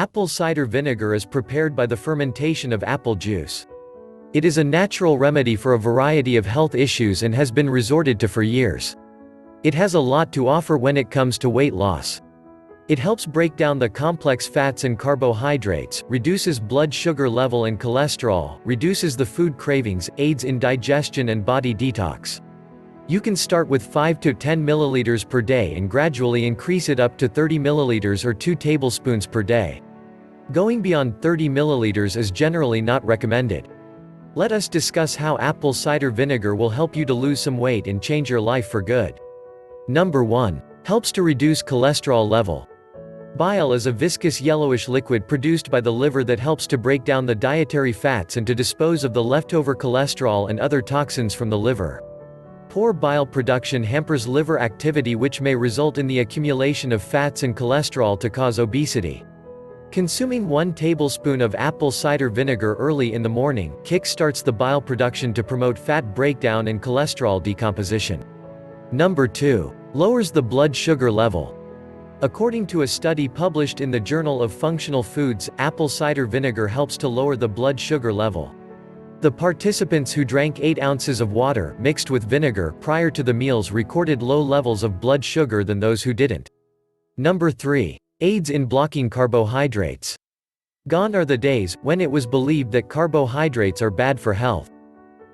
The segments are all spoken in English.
Apple cider vinegar is prepared by the fermentation of apple juice. It is a natural remedy for a variety of health issues and has been resorted to for years. It has a lot to offer when it comes to weight loss. It helps break down the complex fats and carbohydrates, reduces blood sugar level and cholesterol, reduces the food cravings, aids in digestion and body detox. You can start with 5 to 10 milliliters per day and gradually increase it up to 30 milliliters or 2 tablespoons per day. Going beyond 30 milliliters is generally not recommended. Let us discuss how apple cider vinegar will help you to lose some weight and change your life for good. Number 1. Helps to reduce cholesterol level. Bile is a viscous yellowish liquid produced by the liver that helps to break down the dietary fats and to dispose of the leftover cholesterol and other toxins from the liver. Poor bile production hampers liver activity, which may result in the accumulation of fats and cholesterol to cause obesity. Consuming 1 tablespoon of apple cider vinegar early in the morning kick-starts the bile production to promote fat breakdown and cholesterol decomposition. Number 2. Lowers the blood sugar level. According to a study published in the Journal of Functional Foods, apple cider vinegar helps to lower the blood sugar level. The participants who drank 8 ounces of water mixed with vinegar prior to the meals recorded low levels of blood sugar than those who didn't. Number 3. Aids in blocking carbohydrates. Gone are the days when it was believed that carbohydrates are bad for health.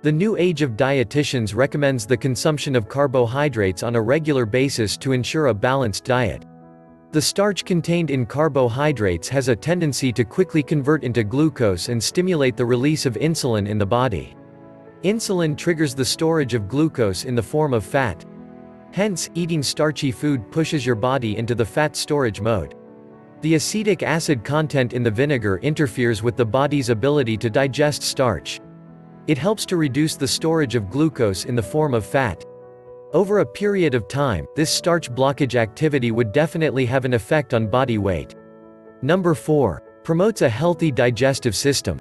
The new age of dietitians recommends the consumption of carbohydrates on a regular basis to ensure a balanced diet. The starch contained in carbohydrates has a tendency to quickly convert into glucose and stimulate the release of insulin in the body. Insulin triggers the storage of glucose in the form of fat. Hence, eating starchy food pushes your body into the fat storage mode. The acetic acid content in the vinegar interferes with the body's ability to digest starch. It helps to reduce the storage of glucose in the form of fat. Over a period of time, this starch blockage activity would definitely have an effect on body weight. Number 4. Promotes a healthy digestive system.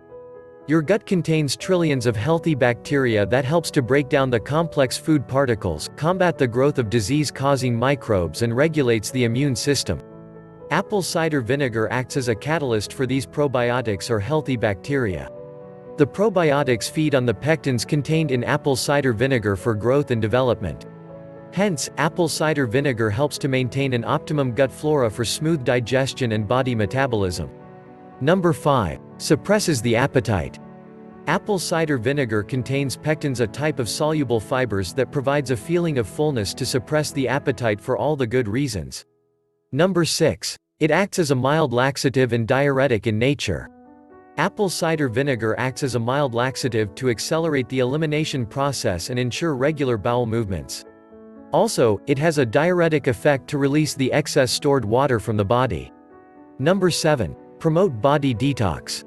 Your gut contains trillions of healthy bacteria that helps to break down the complex food particles, combat the growth of disease-causing microbes and regulates the immune system. Apple cider vinegar acts as a catalyst for these probiotics or healthy bacteria. The probiotics feed on the pectins contained in apple cider vinegar for growth and development. Hence, apple cider vinegar helps to maintain an optimum gut flora for smooth digestion and body metabolism. Number 5. Suppresses the appetite. Apple cider vinegar contains pectins, a type of soluble fibers that provides a feeling of fullness to suppress the appetite for all the good reasons. Number 6. It acts as a mild laxative and diuretic in nature. Apple cider vinegar acts as a mild laxative to accelerate the elimination process and ensure regular bowel movements. Also, it has a diuretic effect to release the excess stored water from the body. Number 7. Promote body detox.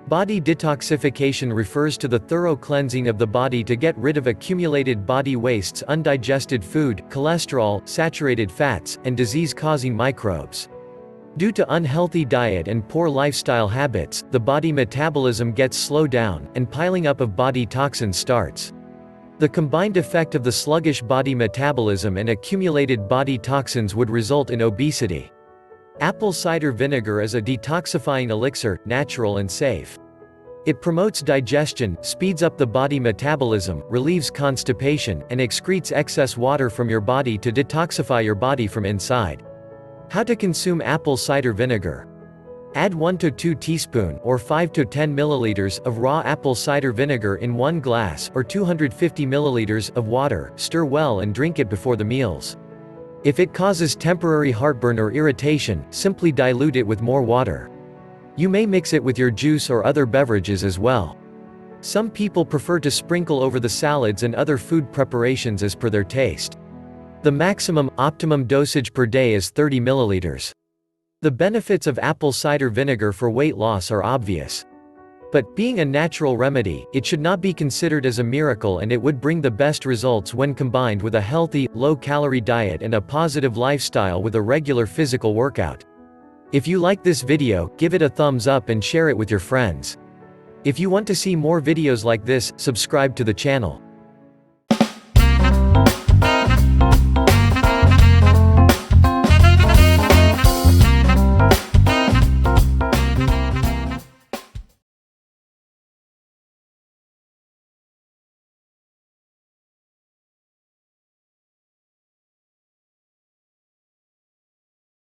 Body detoxification refers to the thorough cleansing of the body to get rid of accumulated body wastes, undigested food, cholesterol, saturated fats, and disease-causing microbes. Due to unhealthy diet and poor lifestyle habits, the body metabolism gets slowed down, and piling up of body toxins starts. The combined effect of the sluggish body metabolism and accumulated body toxins would result in obesity. Apple cider vinegar is a detoxifying elixir, natural and safe. It promotes digestion, speeds up the body metabolism, relieves constipation, and excretes excess water from your body to detoxify your body from inside. How to consume apple cider vinegar. Add 1 to 2 teaspoons or 5 to 10 milliliters of raw apple cider vinegar in 1 glass or 250 milliliters of water, stir well and drink it before the meals. If it causes temporary heartburn or irritation, simply dilute it with more water. You may mix it with your juice or other beverages as well. Some people prefer to sprinkle over the salads and other food preparations as per their taste. The maximum, optimum dosage per day is 30 milliliters. The benefits of apple cider vinegar for weight loss are obvious. But, being a natural remedy, it should not be considered as a miracle, and it would bring the best results when combined with a healthy, low-calorie diet and a positive lifestyle with a regular physical workout. If you like this video, give it a thumbs up and share it with your friends. If you want to see more videos like this, subscribe to the channel.